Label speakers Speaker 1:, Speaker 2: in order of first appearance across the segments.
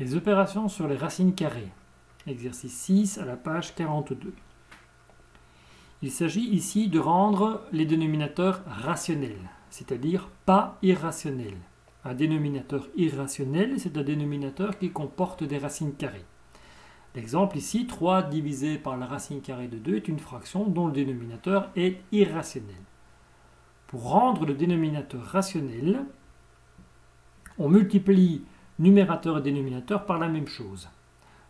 Speaker 1: Les opérations sur les racines carrées. Exercice 6 à la page 42. Il s'agit ici de rendre les dénominateurs rationnels, c'est-à-dire pas irrationnels. Un dénominateur irrationnel, c'est un dénominateur qui comporte des racines carrées. L'exemple ici, 3 divisé par la racine carrée de 2 est une fraction dont le dénominateur est irrationnel. Pour rendre le dénominateur rationnel, on multiplie numérateur et dénominateur par la même chose.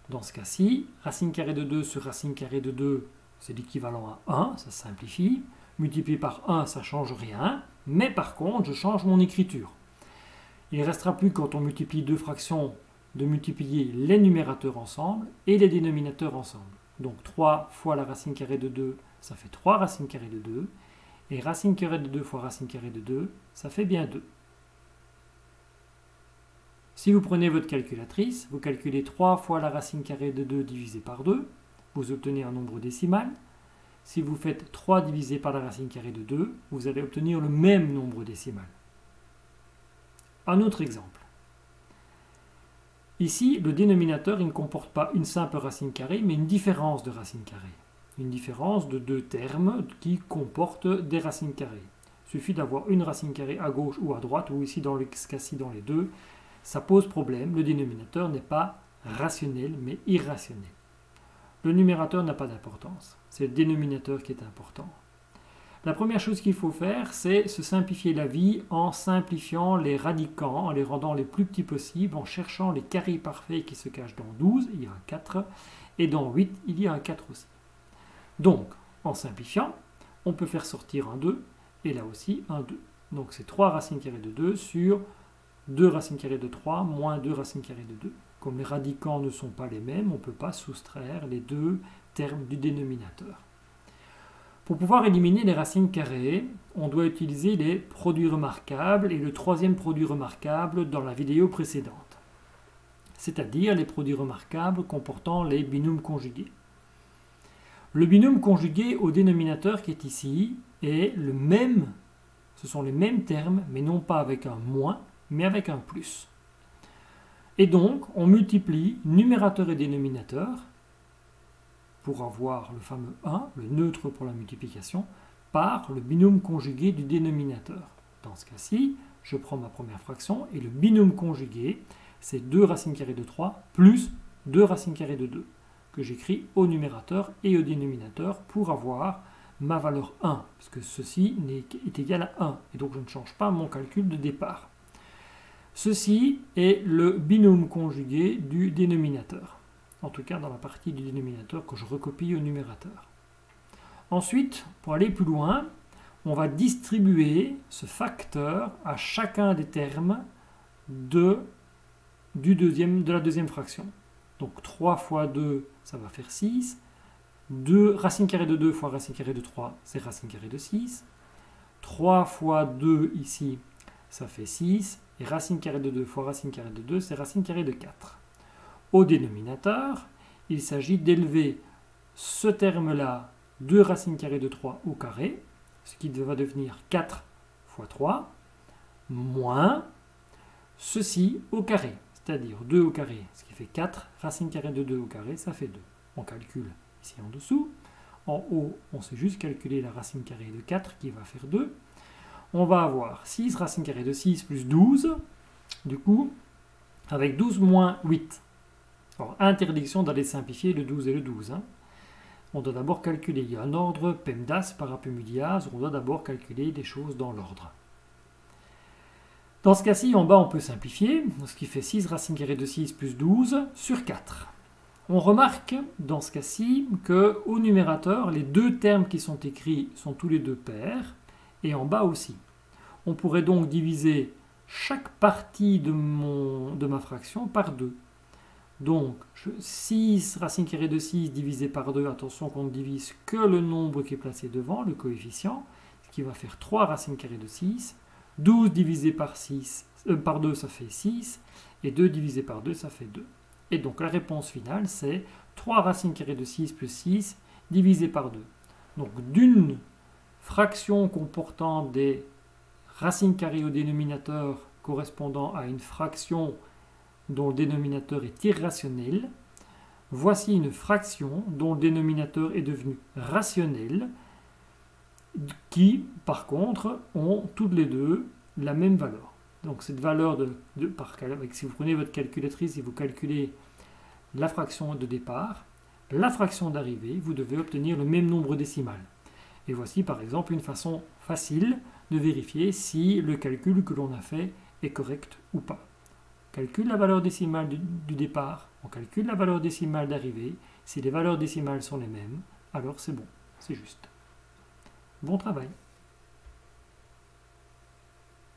Speaker 1: Dans ce cas-ci, racine carrée de 2 sur racine carrée de 2, c'est l'équivalent à 1, ça simplifie. Multiplié par 1, ça ne change rien, mais par contre, je change mon écriture. Il ne restera plus, quand on multiplie deux fractions, de multiplier les numérateurs ensemble et les dénominateurs ensemble. Donc 3 fois la racine carrée de 2, ça fait 3 racines carrées de 2. Et racine carrée de 2 fois racine carrée de 2, ça fait bien 2. Si vous prenez votre calculatrice, vous calculez 3 fois la racine carrée de 2 divisé par 2, vous obtenez un nombre décimal. Si vous faites 3 divisé par la racine carrée de 2, vous allez obtenir le même nombre décimal. Un autre exemple. Ici, le dénominateur il ne comporte pas une simple racine carrée, mais une différence de racine carrée. Une différence de deux termes qui comportent des racines carrées. Il suffit d'avoir une racine carrée à gauche ou à droite, ou ici dans le cas-ci dans les deux. Ça pose problème, le dénominateur n'est pas rationnel, mais irrationnel. Le numérateur n'a pas d'importance, c'est le dénominateur qui est important. La première chose qu'il faut faire, c'est se simplifier la vie en simplifiant les radicants, en les rendant les plus petits possibles, en cherchant les carrés parfaits qui se cachent dans 12, il y a un 4, et dans 8, il y a un 4 aussi. Donc, en simplifiant, on peut faire sortir un 2, et là aussi un 2. Donc c'est 3 racines carrées de 2 sur 2 racines carrées de 3 moins 2 racines carrées de 2. Comme les radicants ne sont pas les mêmes, on ne peut pas soustraire les deux termes du dénominateur. Pour pouvoir éliminer les racines carrées, on doit utiliser les produits remarquables et le troisième produit remarquable dans la vidéo précédente, c'est-à-dire les produits remarquables comportant les binômes conjugués. Le binôme conjugué au dénominateur qui est ici est le même, ce sont les mêmes termes, mais non pas avec un moins, mais avec un plus. Et donc, on multiplie numérateur et dénominateur pour avoir le fameux 1, le neutre pour la multiplication, par le binôme conjugué du dénominateur. Dans ce cas-ci, je prends ma première fraction et le binôme conjugué, c'est 2 racines carrées de 3 plus 2 racines carrées de 2, que j'écris au numérateur et au dénominateur pour avoir ma valeur 1, puisque ceci est égal à 1, et donc je ne change pas mon calcul de départ. Ceci est le binôme conjugué du dénominateur, en tout cas dans la partie du dénominateur que je recopie au numérateur. Ensuite, pour aller plus loin, on va distribuer ce facteur à chacun des termes de la deuxième fraction. Donc 3 fois 2, ça va faire 6. 2 racine carrée de 2 fois racine carrée de 3, c'est racine carrée de 6. 3 fois 2 ici, ça fait 6. Et racine carrée de 2 fois racine carrée de 2, c'est racine carrée de 4. Au dénominateur, il s'agit d'élever ce terme-là, 2 racines carrées de 3 au carré, ce qui va devenir 4 fois 3, moins ceci au carré, c'est-à-dire 2 au carré, ce qui fait 4, racine carrée de 2 au carré, ça fait 2. On calcule ici en dessous. En haut, on sait juste calculer la racine carrée de 4 qui va faire 2. On va avoir 6 racine carrée de 6 plus 12, du coup, avec 12 moins 8. Alors, interdiction d'aller simplifier le 12 et le 12. On doit d'abord calculer, il y a un ordre PEMDAS par apémudiase, on doit d'abord calculer des choses dans l'ordre. Dans ce cas-ci, en bas, on peut simplifier, ce qui fait 6 racine carrée de 6 plus 12 sur 4. On remarque, dans ce cas-ci, qu'au numérateur, les deux termes qui sont écrits sont tous les deux pairs, et en bas aussi. On pourrait donc diviser chaque partie de ma fraction par 2. Donc, 6 racine carrée de 6 divisé par 2, attention qu'on ne divise que le nombre qui est placé devant, le coefficient, ce qui va faire 3 racines carrées de 6. 12 divisé par 2, ça fait 6, et 2 divisé par 2, ça fait 2. Et donc la réponse finale, c'est 3 racines carrées de 6 plus 6 divisé par 2. Donc d'une fraction comportant des racines carrées au dénominateur correspondant à une fraction dont le dénominateur est irrationnel. Voici une fraction dont le dénominateur est devenu rationnel, qui, par contre, ont toutes les deux la même valeur. Donc cette valeur si vous prenez votre calculatrice et vous calculez la fraction de départ, la fraction d'arrivée, vous devez obtenir le même nombre décimal. Et voici par exemple une façon facile de vérifier si le calcul que l'on a fait est correct ou pas. On calcule la valeur décimale du départ, on calcule la valeur décimale d'arrivée. Si les valeurs décimales sont les mêmes, alors c'est bon, c'est juste. Bon travail!